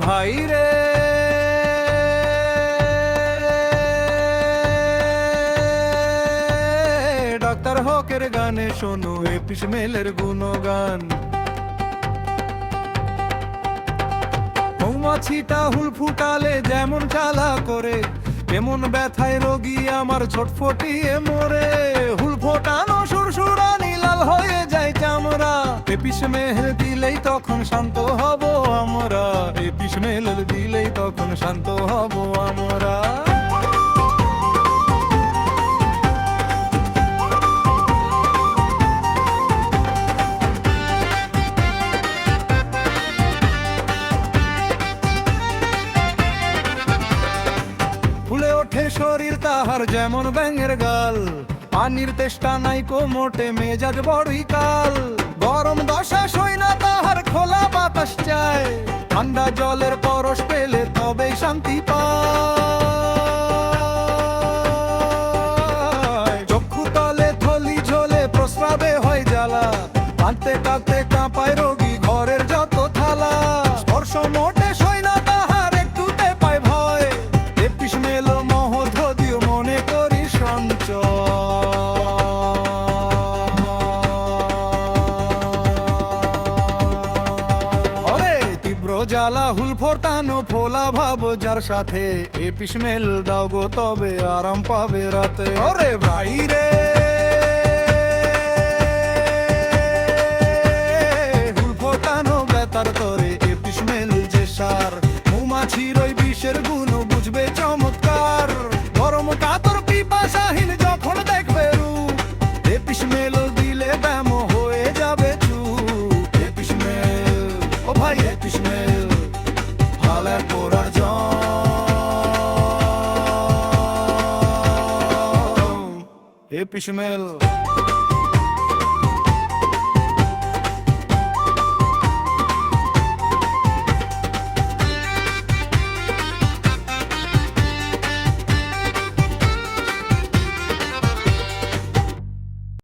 ভাই রে, ডাক্তার হকের গানে শোনো এপিসমেলের গুণগান। মৌমাছিটা হুল ফুটালে যেমন জ্বালা করে, এমন ব্যথায় রোগী আমার ছটফটিয়ে মরে। হুল ফোটানো সুরসুরানি লাল হয়ে যায় চামড়া, এপিসমেল দিলেই তখন শান্ত হব আমরা। এপিসমেল দিলেই তখন শান্ত হব আমরা। ফুলে ওঠে শরীর তাহার যেমন ব্যাঙের গাল, পানির তেষ্টা নাই কোমোটে মেজাজ বড়ই কাল। গরম দশা সই না তাহার খোলা বাতাস চায়, ঠান্ডা জলের পরশ পেলে তবেই শান্তি পায়। চক্ষু তলে থলি ঝোলে প্রস্রাবে হয় জ্বালা, কাঁদতে কাঁদতে কাঁপায় রোগী ঘরের যত থালা। স্পর্শ মোটে সই না তাহার একটুতে পায় ভয়, এপিসমেল মহোধৃয় মনে করি সঞ্চয়। তীব্র জ্বালা হুল ফোটানো ফোলা ভাব যার সাথে, এপিসমেল দাও গো তবে আরাম পাবে রাতে। ওরে ভাই রে, হুল ফোটানো ব্যথার তরে এপিসমেল যে সার। মৌমাছির ওই বিষের গুণ বুঝবে চমৎকার, গরম কাতর পিপাসাহীন যখন দেখবে রূপ, এপিসমেল দিলে ব্যায়াম হয়ে যাবে চুপ। এপিসমেল, ও ভাই এপিসমেল, হালার পোড়ার জম। এপিসমেল।